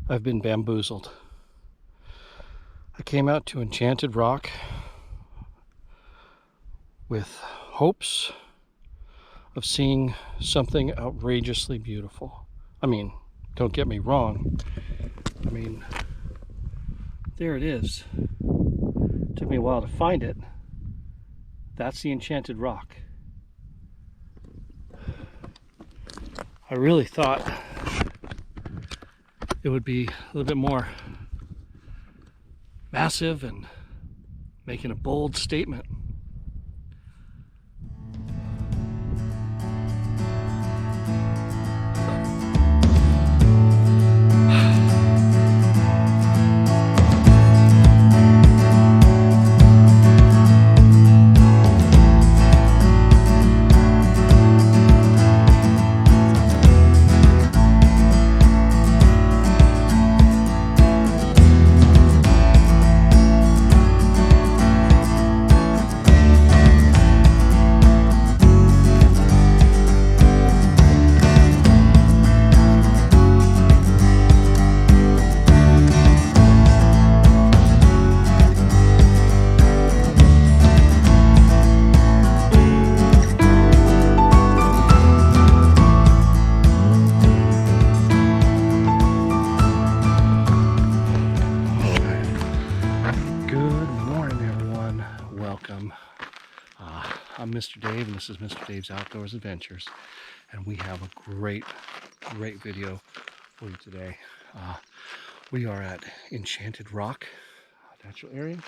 I've been bamboozled. I came out to Enchanted Rock with hopes of seeing something outrageously beautiful. I mean, don't get me wrong. I mean, there it is. Took me a while to find it. That's the Enchanted Rock. I really thought it would be a little bit more massive and making a bold statement. I'm Mr. Dave, and this is Mr. Dave's Outdoors Adventures, and we have a great video for you today. We are at Enchanted Rock, natural area.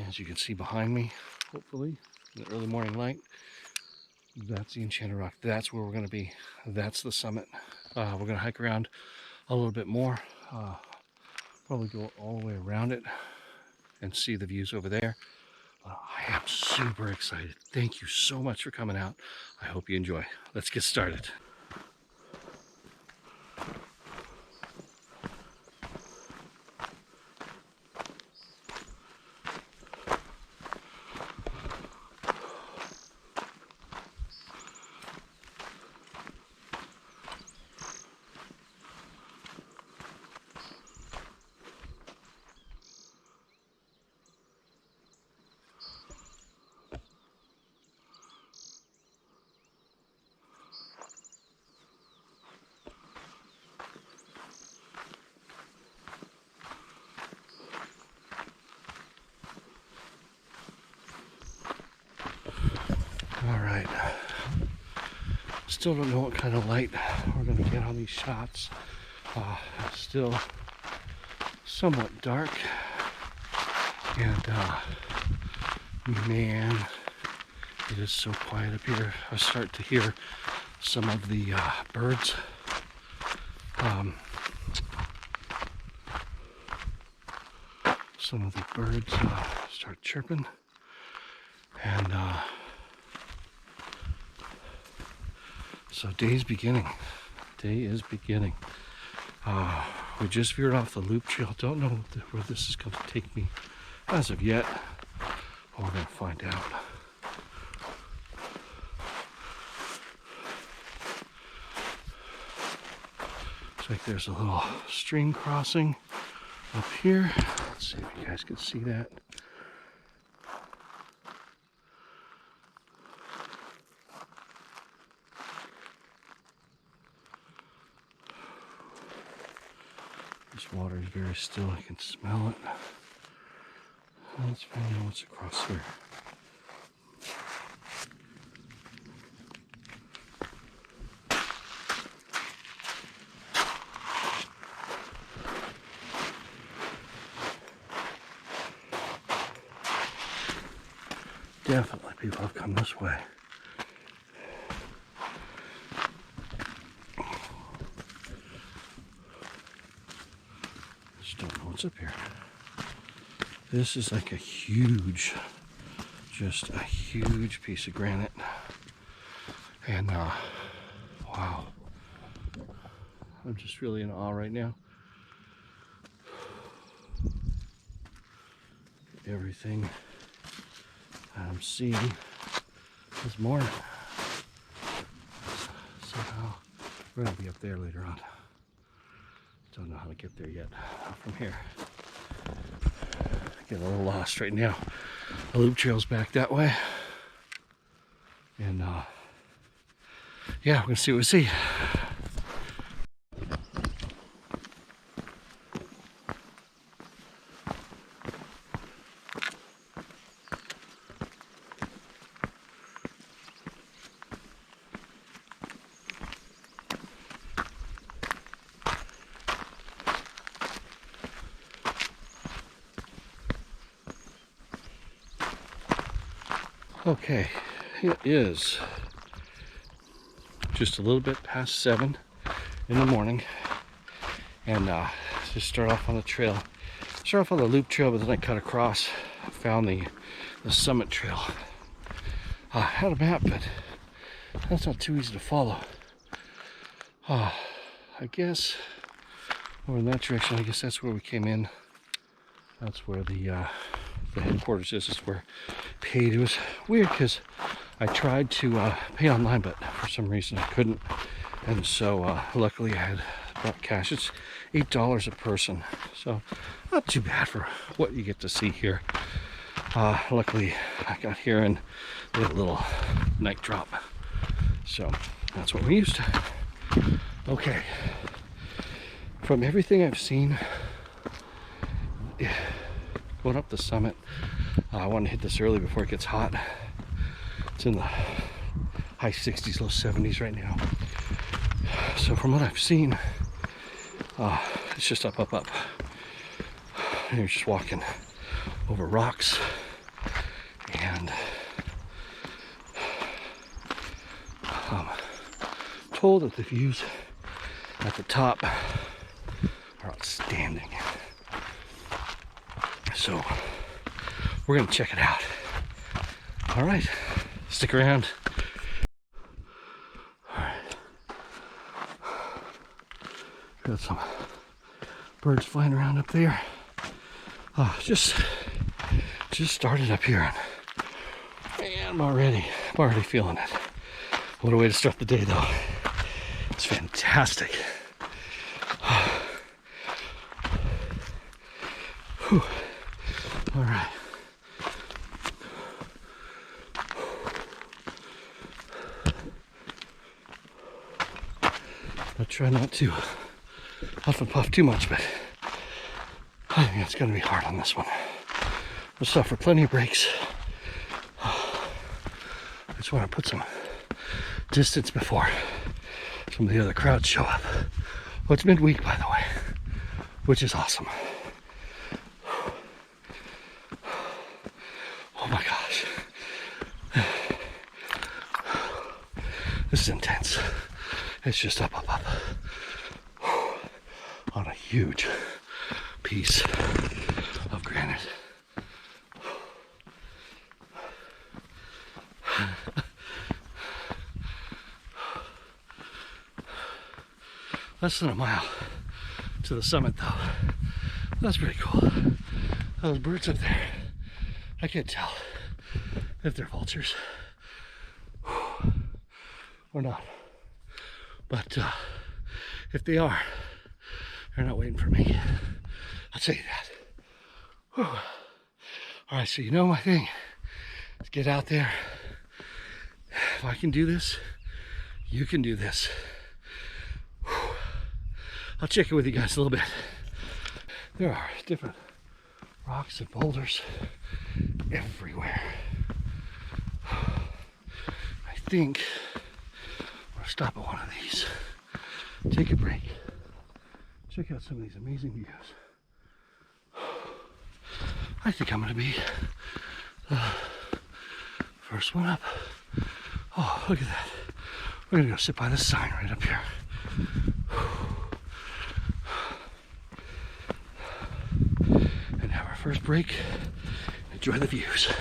As you can see behind me, hopefully, in the early morning light, that's the Enchanted Rock. That's where we're going to be. That's the summit. We're going to hike around a little bit more, probably go all the way around it and see the views over there. I am super excited. Thank you so much for coming out. I hope you enjoy. Let's get started. All right, still don't know what kind of light we're going to get on these shots. Still somewhat dark, and man, it is so quiet up here. I start to hear some of the birds. Some of the birds start chirping, and so day is beginning. Day is beginning. We just veered off the loop trail. Don't know where this is going to take me as of yet. We're going to find out. Looks like there's a little stream crossing up here. Let's see if you guys can see that. This water is very still. I can smell it. Let's find out what's across here. Definitely people have come this way. Just don't know what's up here. This is like a huge, just a huge piece of granite. And wow, I'm just really in awe right now. Everything I'm seeing this morning. Somehow we're gonna be up there later on. Don't know how to get there yet from here. Getting a little lost right now. The loop trail's back that way. And yeah, we're gonna see what we see. Okay, it is just a little bit past 7 in the morning, and just start off on the trail. Start off on the loop trail, but then I cut across, found the summit trail. I had a map, but that's not too easy to follow. I guess over in that direction, I guess that's where we came in. That's where the headquarters is. This is where paid. It was weird because I tried to pay online, but for some reason I couldn't. And so luckily I had brought cash. It's $8 a person, so not too bad for what you get to see here. Luckily I got here and they had a little night drop, so that's what we used. Okay, from everything I've seen going up the summit, I want to hit this early before it gets hot. It's in the high 60s, low 70s right now. So from what I've seen, it's just up, up, up. And you're just walking over rocks, and I'm told that the views at the top are outstanding. So we're gonna check it out. All right, stick around. All right, got some birds flying around up there. Just started up here, and I'm already feeling it. What a way to start the day, though. It's fantastic. Whew. All right. I'll try not to huff and puff too much, but I think it's going to be hard on this one. We'll suffer plenty of breaks. I just want to put some distance before some of the other crowds show up. Well, it's midweek, by the way, which is awesome. Oh my gosh. This is intense. It's just up, up, up. On a huge piece of granite. Less than a mile to the summit, though. That's pretty cool. Those birds up there, I can't tell if they're vultures or not. But if they are, they're not waiting for me. I'll tell you that. Whew. All right, so you know my thing. Let's get out there. If I can do this, you can do this. Whew. I'll check in with you guys a little bit. There are different rocks and boulders everywhere. I think I'll stop at one of these, take a break, check out some of these amazing views. I think I'm going to be the first one up. Oh, look at that. We're going to go sit by this sign right up here. And have our first break. Enjoy the views.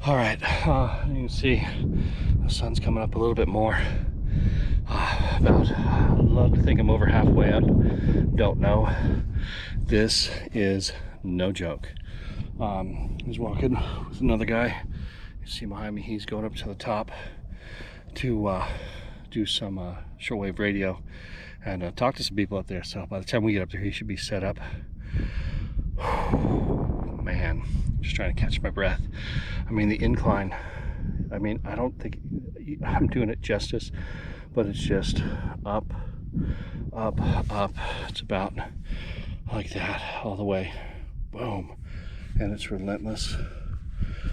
All right, you can see the sun's coming up a little bit more. I'd love to think I'm over halfway up. Don't know. This is no joke. He's walking with another guy. You see behind me, he's going up to the top to do some shortwave radio and talk to some people up there. So by the time we get up there, he should be set up. Man, just trying to catch my breath. I mean, the incline, I mean, I don't think I'm doing it justice, but it's just up, up, up. It's about like that all the way. Boom. And it's relentless.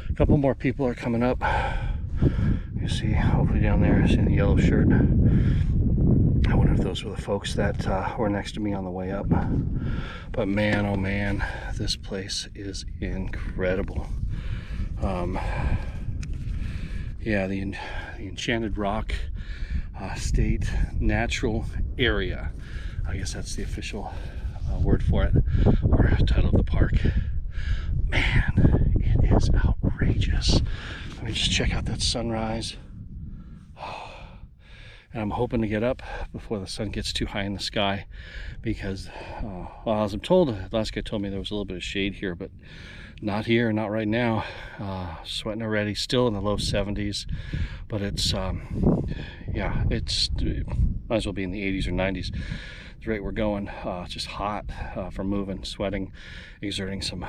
A couple more people are coming up. You see, hopefully down there is in the yellow shirt. I wonder if those were the folks that were next to me on the way up. But man, oh man, this place is incredible. Yeah, the Enchanted Rock State Natural Area. I guess that's the official word for it, or title of the park. Man, it is outrageous. I mean, just check out that sunrise. And I'm hoping to get up before the sun gets too high in the sky, because, well, as I'm told, the last guy told me there was a little bit of shade here, but not here, not right now. Sweating already, still in the low 70s, but it's, yeah, it might as well be in the 80s or 90s. The rate we're going, just hot from moving, sweating, exerting some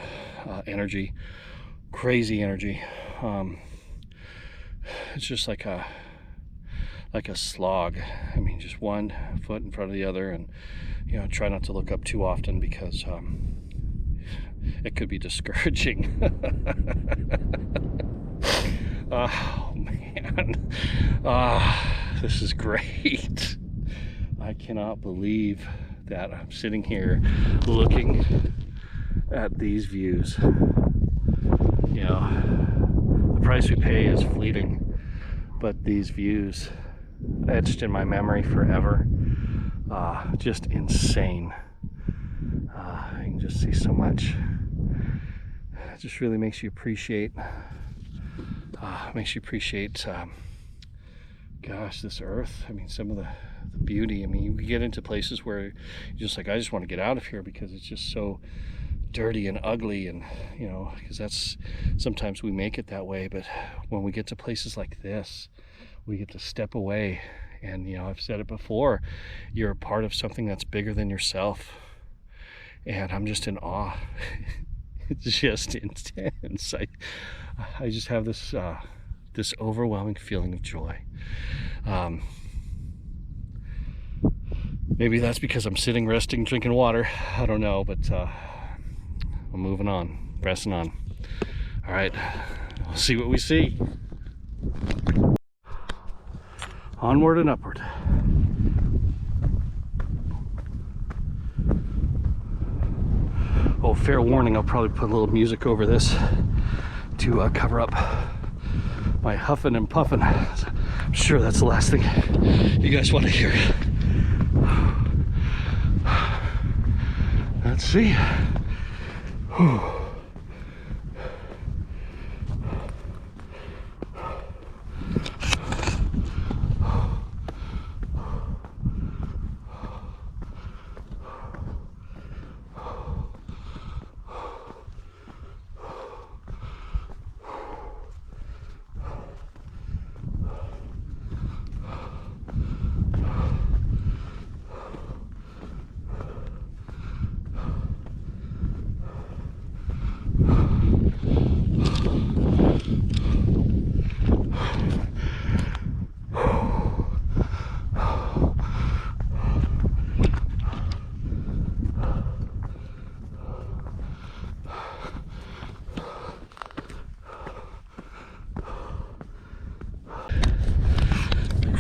energy, crazy energy. It's just like a slog. I mean, just one foot in front of the other, and you know, try not to look up too often because it could be discouraging. Oh man, this is great. I cannot believe that I'm sitting here looking at these views. You know, the price we pay is fleeting, but these views etched in my memory forever. Just insane. You can just see so much. It just really makes you appreciate gosh, this earth. I mean, some of the beauty. I mean, you get into places where you're just like, I just want to get out of here because it's just so dirty and ugly, and you know, because that's sometimes we make it that way. But when we get to places like this, we get to step away, and you know, I've said it before, you're a part of something that's bigger than yourself, and I'm just in awe. It's just intense. I just have this this overwhelming feeling of joy. Maybe that's because I'm sitting, resting, drinking water. I don't know, but I'm moving on, pressing on. All right, we'll see what we see. Onward and upward. Oh, fair warning, I'll probably put a little music over this to cover up my huffing and puffing. I'm sure that's the last thing you guys want to hear. Let's see. Whew.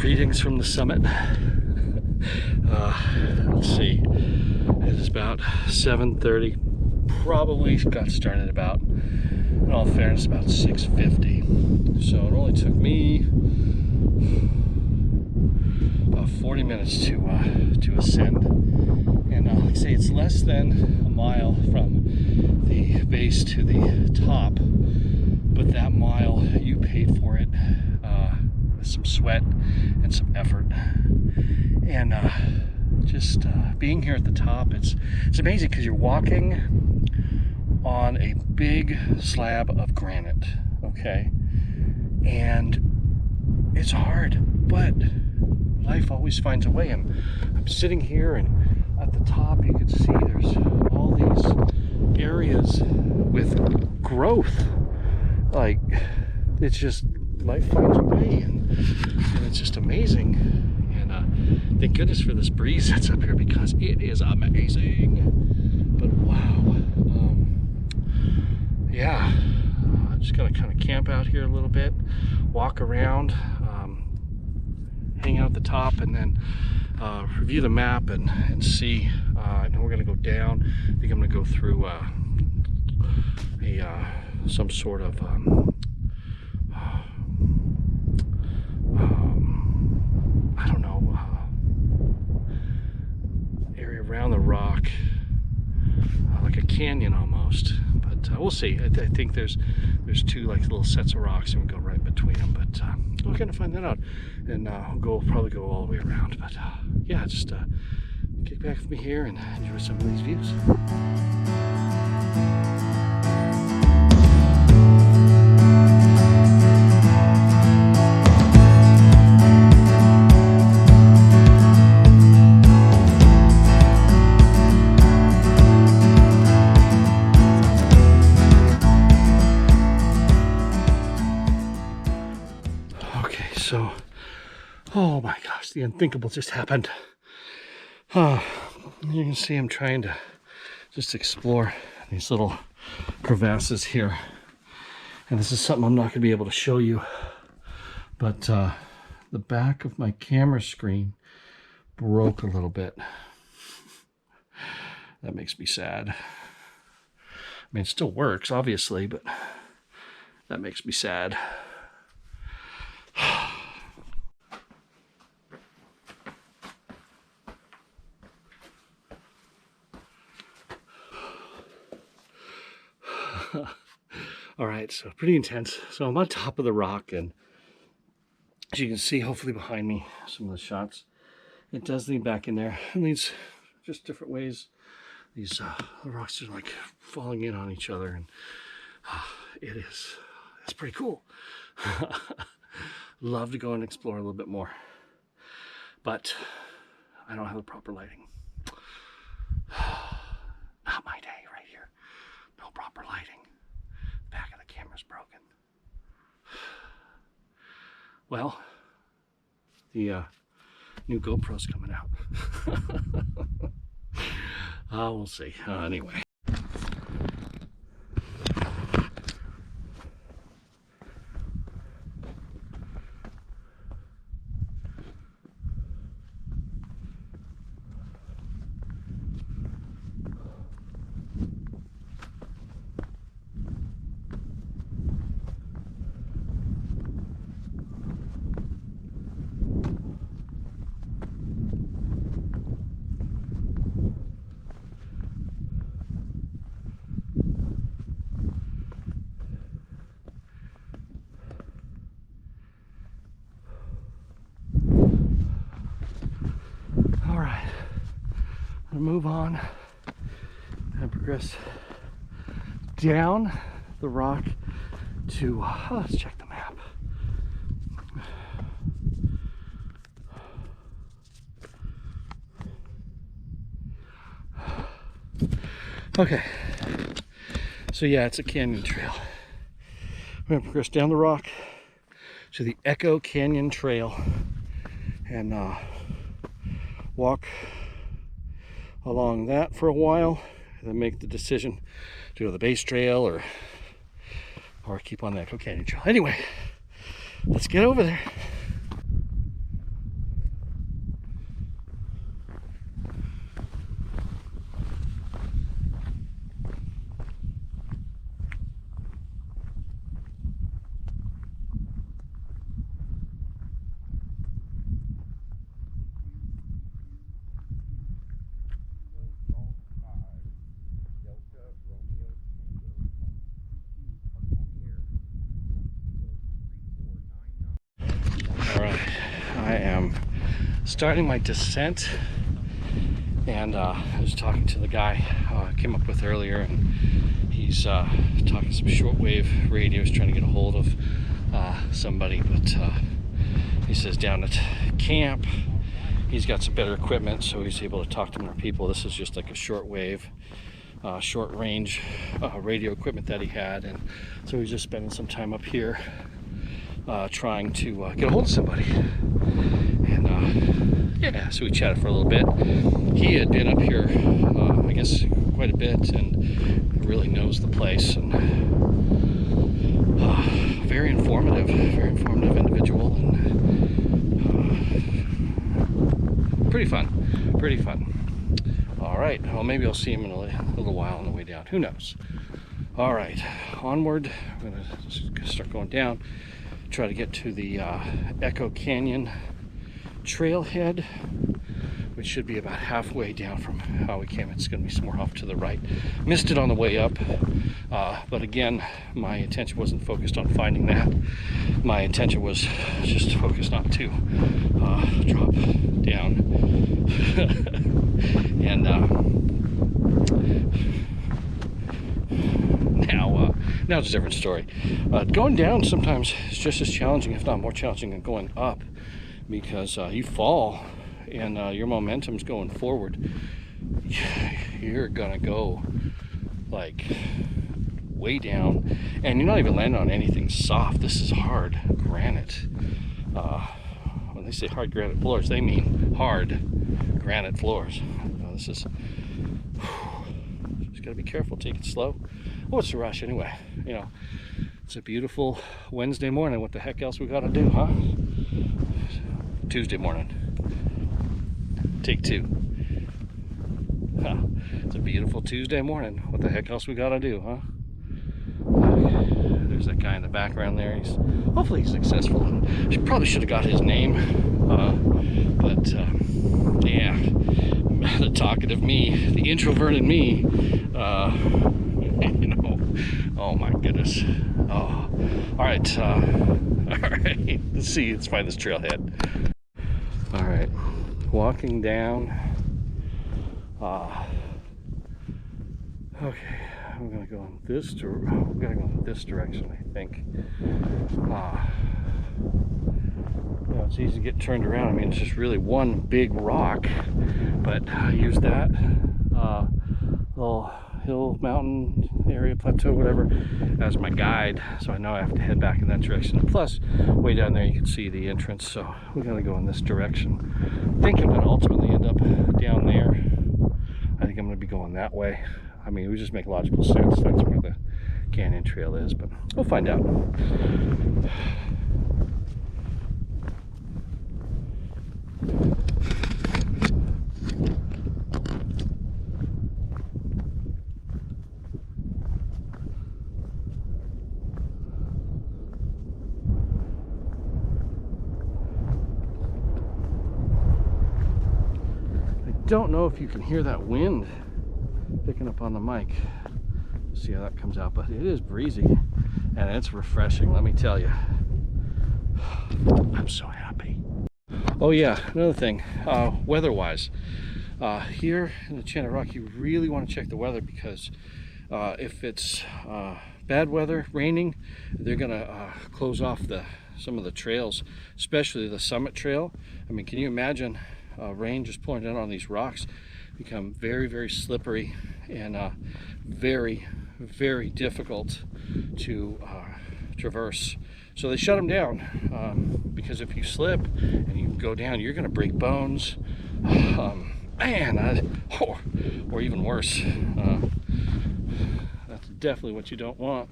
Greetings from the summit. Let's see, it is about 7:30. Probably got started about, in all fairness, about 6:50. So it only took me about 40 minutes to ascend. And like I say, it's less than a mile from the base to the top. but that mile, you paid for it with some sweat and some effort. And just being here at the top, it's amazing because you're walking on a big slab of granite, okay? And it's hard, but life always finds a way. And I'm sitting here, and at the top you can see there's all these areas with growth. Like, it's just, life finds a way, and it's just amazing. And thank goodness for this breeze that's up here, because it is amazing. But wow, yeah, just gonna kind of camp out here a little bit, walk around, hang out at the top, and then review the map and see. I know we're gonna go down. I think I'm gonna go through some sort of I don't know, area around the rock, like a canyon almost. But we'll see. I think there's two like little sets of rocks, and we go right between them. But we're gonna find that out, and we'll probably go all the way around. But yeah, just kick back with me here and enjoy some of these views. So, oh my gosh, the unthinkable just happened. You can see I'm trying to just explore these little crevasses here. And this is something I'm not going to be able to show you. But the back of my camera screen broke a little bit. That makes me sad. I mean, it still works, obviously, but that makes me sad. All right, so pretty intense. So I'm on top of the rock, and as you can see, hopefully behind me, some of the shots, it does lead back in there. It leads just different ways. These the rocks are like falling in on each other, and it's pretty cool. Love to go and explore a little bit more, but I don't have the proper lighting. Not my day right here. No proper lighting. Back of the camera's broken. Well, the new GoPro's coming out. We'll see. Anyway. All right, I'm gonna move on and progress down the rock to, let's check the map. Okay, so yeah, it's a canyon trail. We're gonna progress down the rock to the Echo Canyon Trail and walk along that for a while, and then make the decision to go to the base trail or keep on the Echo Canyon Trail. Anyway, let's get over there. starting my descent, and I was talking to the guy I came up with earlier, and he's talking some shortwave radios, trying to get a hold of somebody, but he says down at camp he's got some better equipment, so he's able to talk to more people. This is just like a shortwave, short range radio equipment that he had, and so he's just spending some time up here trying to get a hold of somebody. And yeah, so we chatted for a little bit. He had been up here, I guess, quite a bit, and really knows the place, and very informative individual, and pretty fun. All right, well, maybe I'll see him in a little while on the way down. Who knows? All right, onward. I'm gonna start going down. Try to get to the Echo Canyon trailhead, which should be about halfway down from how we came. It's going to be somewhere off to the right. Missed it on the way up, but again, my intention wasn't focused on finding that. My intention was just focused not to drop down. And now it's a different story. Going down sometimes is just as challenging, if not more challenging, than going up, because you fall and your momentum's going forward. You're gonna go like way down, and you're not even landing on anything soft. This is hard granite. When they say hard granite floors, they mean hard granite floors. This is, just gotta be careful, take it slow. What's the rush anyway? You know, it's a beautiful Wednesday morning. What the heck else we gotta do, huh? Tuesday morning. Take two. Huh. It's a beautiful Tuesday morning. What the heck else we gotta do, huh? There's that guy in the background there. Hopefully he's successful. Probably should have got his name, but yeah, the talkative me, the introverted me, you know. Oh my goodness. Oh, all right. All right. Let's find this trailhead. All right, walking down. Okay, I'm gonna go in this we gotta go in this direction, I think. You know, it's easy to get turned around. I mean, it's just really one big rock, but I use that little hill, mountain area, plateau, whatever, as my guide, so I know I have to head back in that direction. And plus, way down there you can see the entrance, so we're gonna go in this direction. I think I'm gonna ultimately end up down there. I think I'm gonna be going that way. I mean, it would just make logical sense. That's where the canyon trail is, but we'll find out. Don't know if you can hear that wind picking up on the mic. See how that comes out, but it is breezy and it's refreshing, let me tell you. I'm so happy. Oh yeah, another thing, weather-wise, here in the Enchanted Rock, you really want to check the weather, because if it's bad weather, raining, they're gonna close off some of the trails, especially the summit trail. I mean, can you imagine rain just pouring down on these rocks? Become very, very slippery and very, very difficult to traverse. So they shut them down, because if you slip and you go down, you're going to break bones, or even worse. That's definitely what you don't want.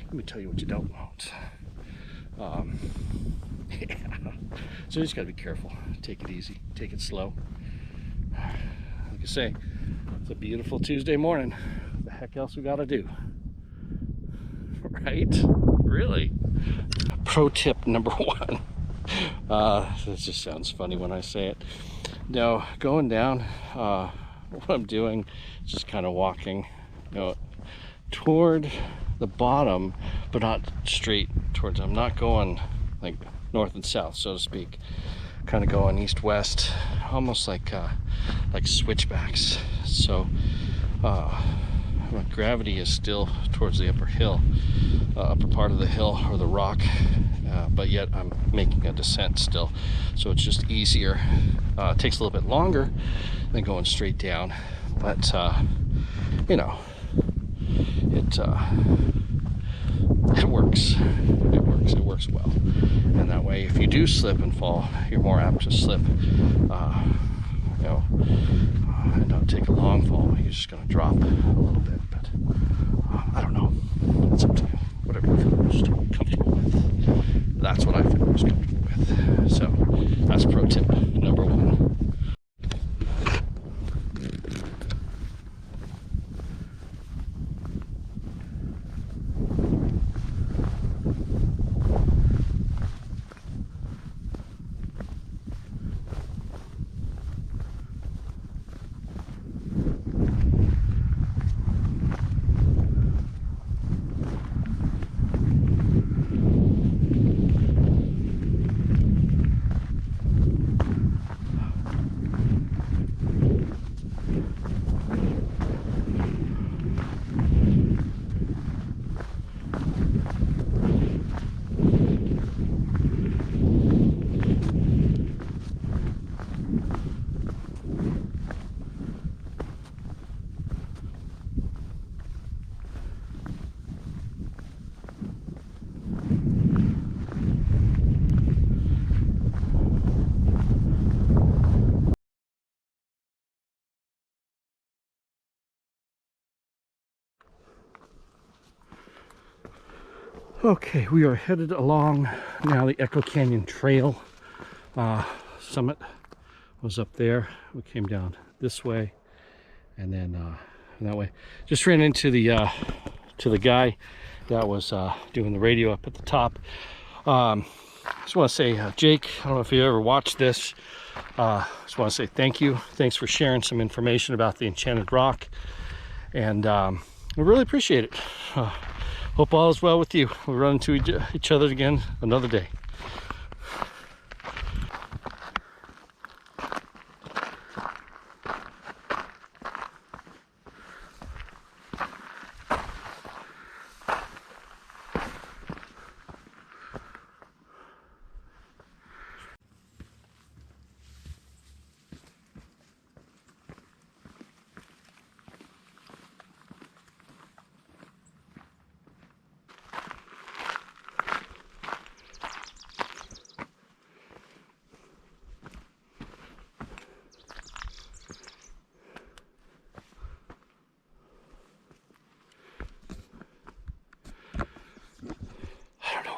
Let me tell you what you don't want. Yeah. So you just got to be careful. Take it easy. Take it slow. Like I say, it's a beautiful Tuesday morning. What the heck else we got to do? Right? Really? Pro tip number one. This just sounds funny when I say it. No, going down, what I'm doing is just kind of walking, you know, toward the bottom, but not straight towards. I'm not going like north and south, so to speak. kind of going east-west, almost like switchbacks. So gravity is still towards the upper hill, upper part of the hill or the rock, but yet I'm making a descent still, so it's just easier. It takes a little bit longer than going straight down, but you know, it works. It works well. And that way, if you do slip and fall, you're more apt to slip, and not take a long fall. You're just going to drop a little bit. But I don't know. It's up to you. Whatever you feel most comfortable with. That's what I feel most comfortable with. So that's pro tip number 1. Okay, we are headed along now the Echo Canyon Trail. Summit was up there. We came down this way, and then that way. Just ran into the guy that was doing the radio up at the top. Just want to say, Jake, I don't know if you ever watched this. Just want to say thank you. Thanks for sharing some information about the Enchanted Rock, and I really appreciate it. Hope all is well with you. We'll run into each other again another day.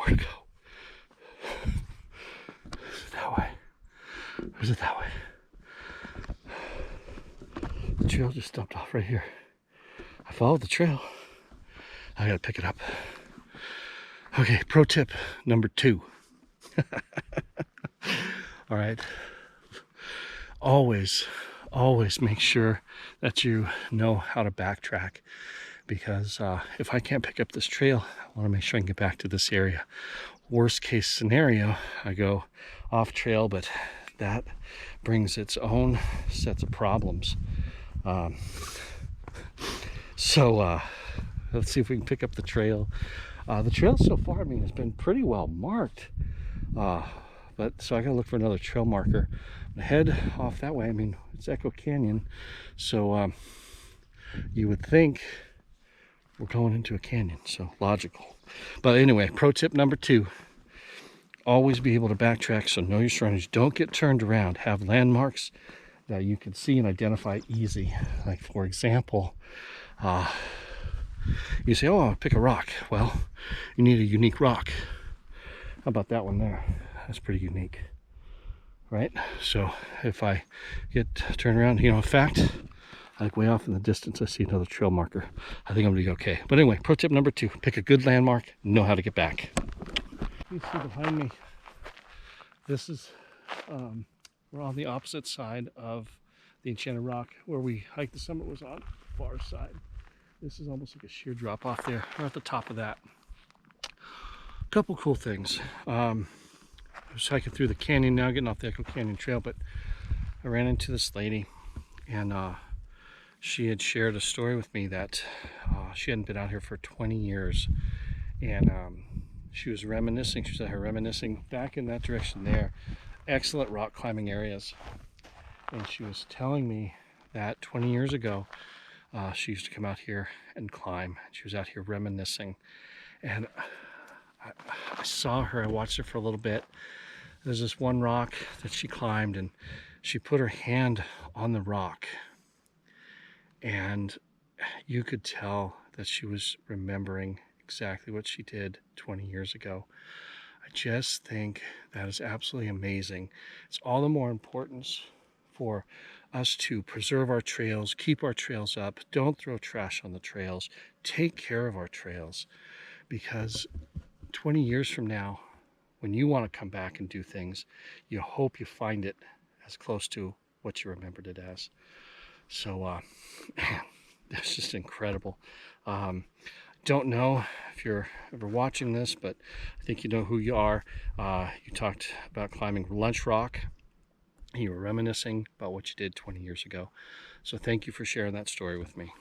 Where to go? Is it that way? Or is it that way? The trail just stopped off right here. I followed the trail. I gotta pick it up. Okay, pro tip number 2. All right. Always make sure that you know how to backtrack, because if I can't pick up this trail, I want to make sure I can get back to this area. Worst case scenario, I go off trail, but that brings its own sets of problems. So let's see if we can pick up the trail. The trail so far, I mean, has been pretty well marked. But so I gotta look for another trail marker. I'm gonna head off that way. I mean, it's Echo Canyon, so you would think we're going into a canyon, so logical. But anyway, pro tip number 2, always be able to backtrack, so know your surroundings. Don't get turned around. Have landmarks that you can see and identify easy. Like, for example, you say, oh, I'll pick a rock. Well, you need a unique rock. How about that one there? That's pretty unique, right? So if I get turned around, in fact, like way off in the distance, I see another trail marker. I think I'm gonna be okay. But anyway, pro tip number 2, pick a good landmark, know how to get back. You see behind me, this is, we're on the opposite side of the Enchanted Rock. Where we hiked the summit was on the far side. This is almost like a sheer drop off there. We're at the top of that. Couple cool things. was hiking through the canyon now, getting off the Echo Canyon Trail, but I ran into this lady, and she had shared a story with me that she hadn't been out here for 20 years, and she was reminiscing. She was out here reminiscing back in that direction there. Excellent rock climbing areas. And she was telling me that 20 years ago, she used to come out here and climb. She was out here reminiscing. And I saw her, I watched her for a little bit. There's this one rock that she climbed, and she put her hand on the rock. And you could tell that she was remembering exactly what she did 20 years ago. I just think that is absolutely amazing. It's all the more importance for us to preserve our trails, keep our trails up, don't throw trash on the trails, take care of our trails, because 20 years from now, when you want to come back and do things, you hope you find it as close to what you remembered it as. So, man, that's just incredible. Don't know if you're ever watching this, but I think you know who you are. You talked about climbing Lunch Rock. You were reminiscing about what you did 20 years ago. So thank you for sharing that story with me.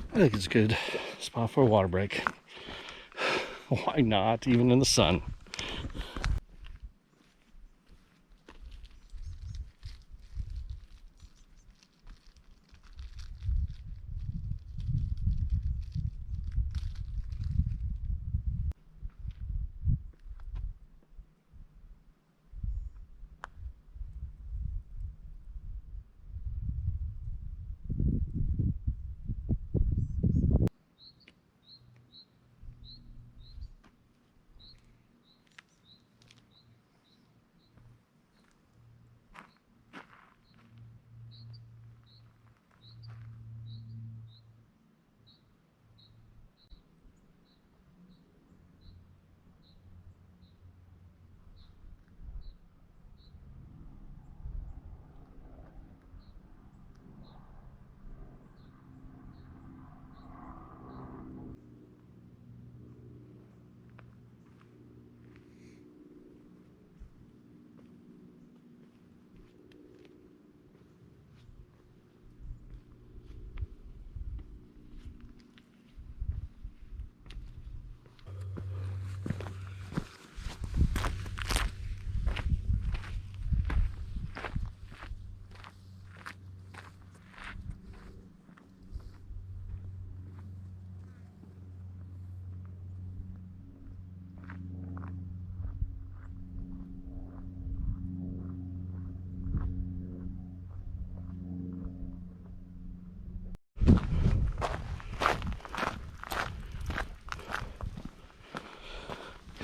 I think it's a good spot for a water break. Why not, even in the sun?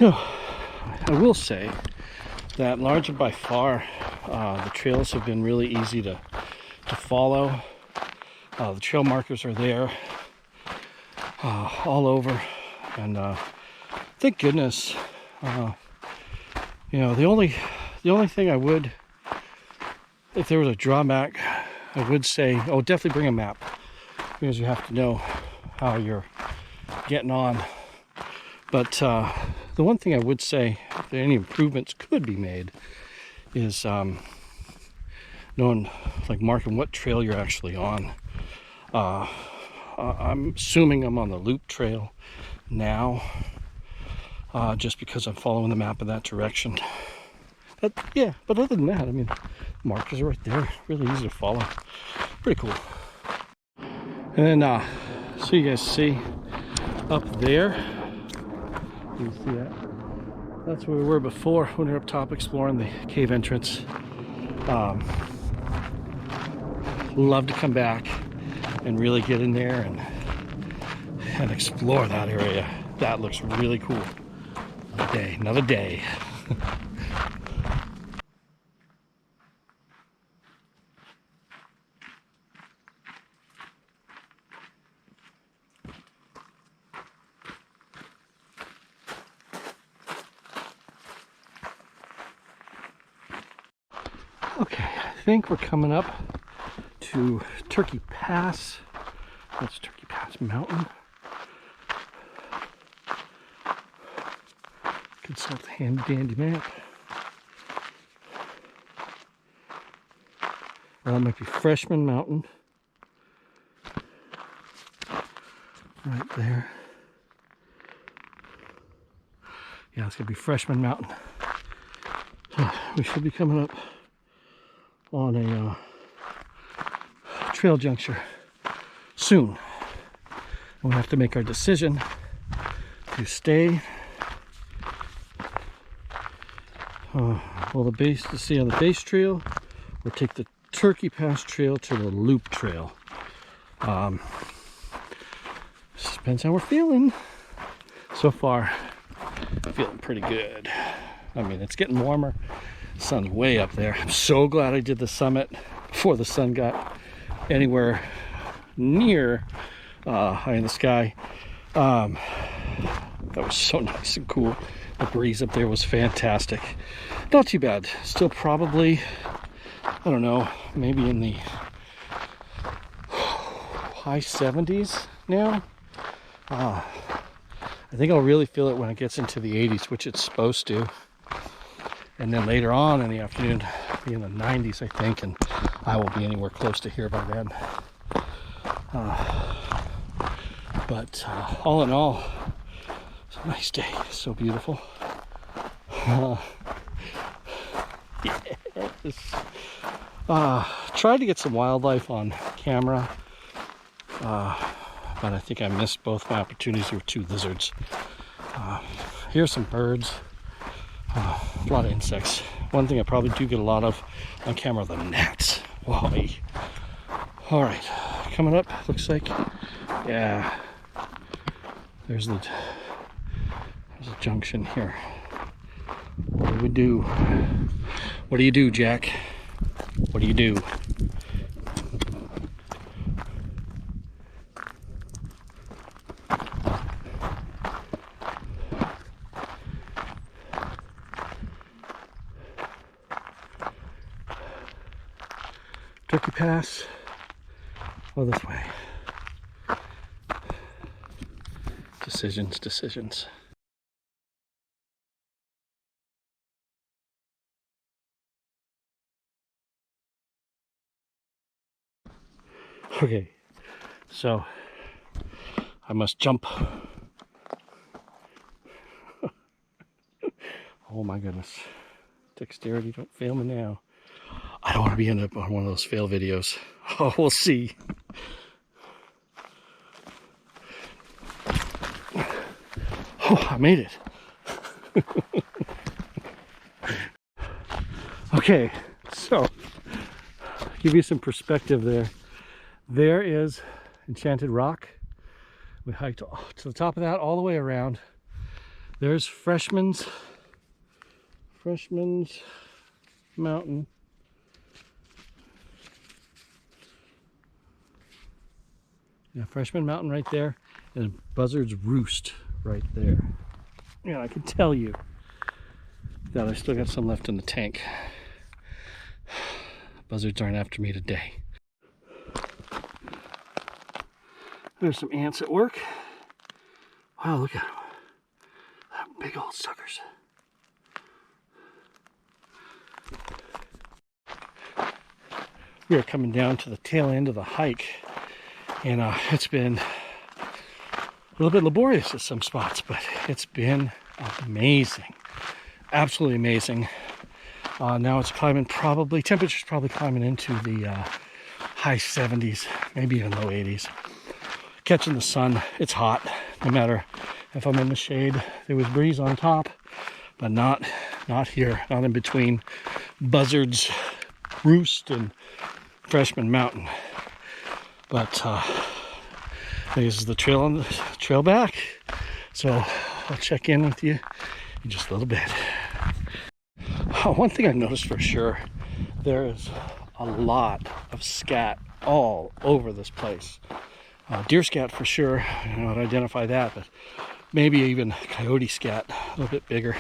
You know, I will say that larger by far, the trails have been really easy to follow. The trail markers are there all over, and thank goodness. You know, the only thing I would, if there was a drawback, I would say, oh, definitely bring a map, because you have to know how you're getting on. But the one thing I would say, if there any improvements could be made, is knowing, like marking what trail you're actually on. I'm assuming I'm on the loop trail now, just because I'm following the map in that direction. But yeah, but other than that, I mean, markers are right there, really easy to follow. Pretty cool. And then, so you guys see up there, you can see that. That's where we were before when we were up top exploring the cave entrance. Love to come back and really get in there and explore that area. that looks really cool. Another day, another day. Okay, I think we're coming up to Turkey Pass. That's Turkey Pass Mountain. Consult the handy dandy map. Well, that might be Freshman Mountain. Right there. Yeah, it's gonna be Freshman Mountain. We should be coming up on a trail juncture soon. We'll have to make our decision to stay to stay on the base trail, or take the Turkey Pass trail to the loop trail. Just depends how we're feeling. So far, feeling pretty good. I mean, it's getting warmer. Sun's way up there. I'm so glad I did the summit before the sun got anywhere near high in the sky. That was so nice and cool. The breeze up there was fantastic. Not too bad. Still probably, I don't know, maybe in the high 70s now. I think I'll really feel it when it gets into the 80s, which it's supposed to. And then later on in the afternoon, be in the 90s, I think, and I won't be anywhere close to here by then. But all in all, it's a nice day. It's so beautiful. Yes. Tried to get some wildlife on camera, but I think I missed both my opportunities. There were 2 lizards. Here's some birds. A lot of insects. One thing I probably do get a lot of on camera are the gnats. Wally. All right, coming up. Looks like, yeah. There's a junction here. What do we do? What do you do, Jack? What do you do? Turkey Pass. Oh, this way. Decisions. Okay, so I must jump. Oh my goodness. Dexterity, don't fail me now. I don't want to be end up on one of those fail videos. Oh, we'll see. Oh, I made it. Okay, so give you some perspective there. There is Enchanted Rock. We hiked to the top of that all the way around. There's Freshman's Mountain. Yeah, Freshman Mountain right there, and Buzzard's Roost right there. Yeah, I can tell you that I still got some left in the tank. Buzzards aren't after me today. There's some ants at work. Wow, look at them. Big old suckers. We are coming down to the tail end of the hike, and it's been a little bit laborious at some spots, but it's been amazing. Absolutely amazing. Now it's climbing, temperature's probably climbing into the high 70s, maybe even low 80s. Catching the sun, it's hot. No matter if I'm in the shade, there was breeze on top, but not here, not in between Buzzard's Roost and Freshman Mountain. But this is the trail back. So I'll check in with you in just a little bit. One thing I noticed for sure, there is a lot of scat all over this place. Deer scat for sure, I know how to identify that, but maybe even coyote scat, a little bit bigger.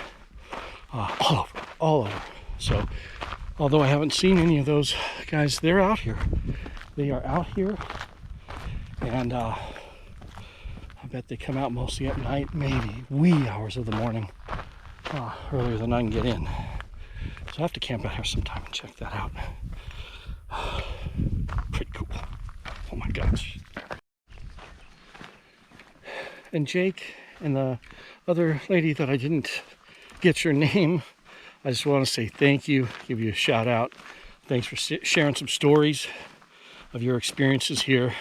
All over. So, although I haven't seen any of those guys, they're out here. They are out here, and I bet they come out mostly at night, maybe wee hours of the morning, earlier than I can get in. So I have to camp out here sometime and check that out. Pretty cool. Oh my gosh. And Jake and the other lady that I didn't get your name, I just want to say thank you, give you a shout out. Thanks for sharing some stories of your experiences here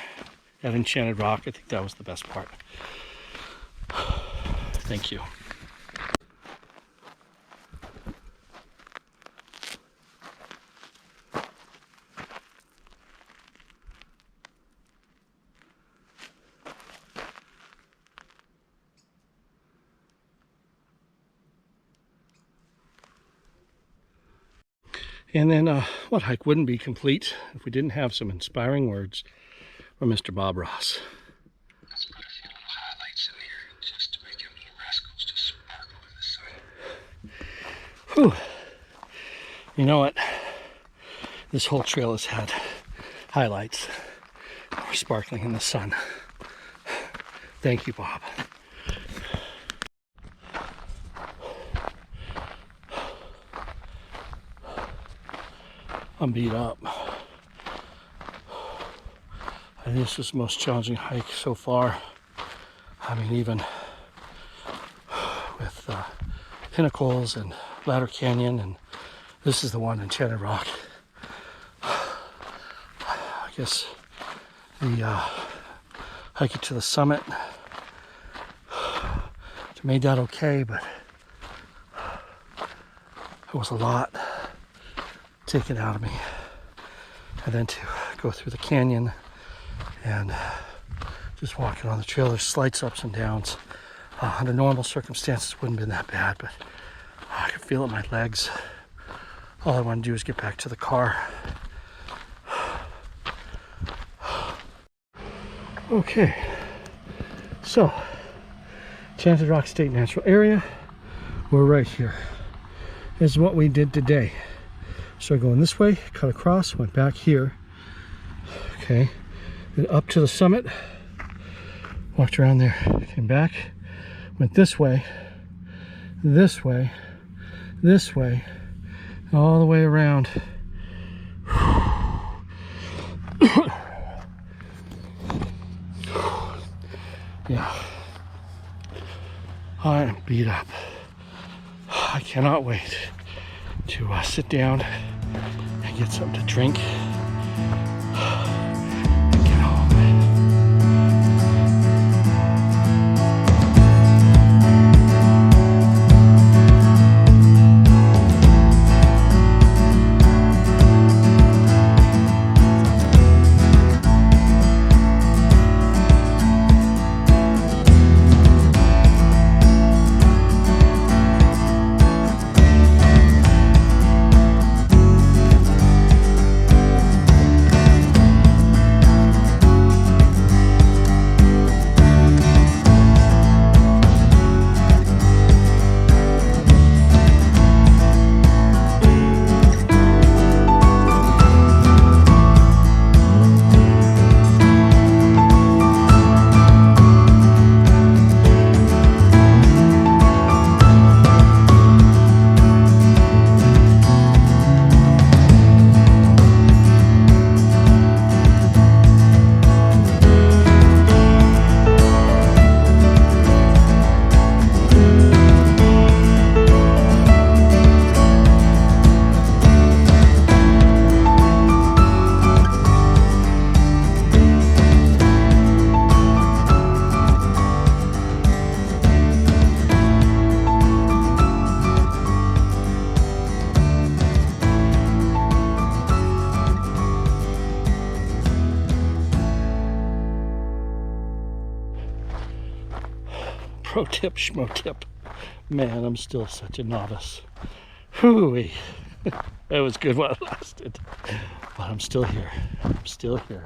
at Enchanted Rock. I think that was the best part. Thank you. And then what hike wouldn't be complete if we didn't have some inspiring words from Mr. Bob Ross. Let's put a few little highlights in here just to make them little rascals just sparkle in the sun. Whew. You know what? This whole trail has had highlights sparkling in the sun. Thank you, Bob. I'm beat up. I think this is the most challenging hike so far. I mean, even with Pinnacles and Ladder Canyon, and this is the one, Enchanted Rock. I guess the hiking to the summit, I made that okay, but it was a lot taken out of me. And then to go through the canyon and just walking on the trail, there's slight ups and downs. Under normal circumstances, it wouldn't have been that bad, but I could feel it in my legs. All I want to do is get back to the car. Okay, so Enchanted Rock State Natural Area, we're right here. This is what we did today. Started going this way, cut across, went back here. Okay, then up to the summit, walked around there, came back, went this way, this way, this way, all the way around. Yeah, I am beat up. I cannot wait to sit down and get something to drink. Pro tip, schmo tip. Man, I'm still such a novice. Hooey. That was good while it lasted. But I'm still here. I'm still here.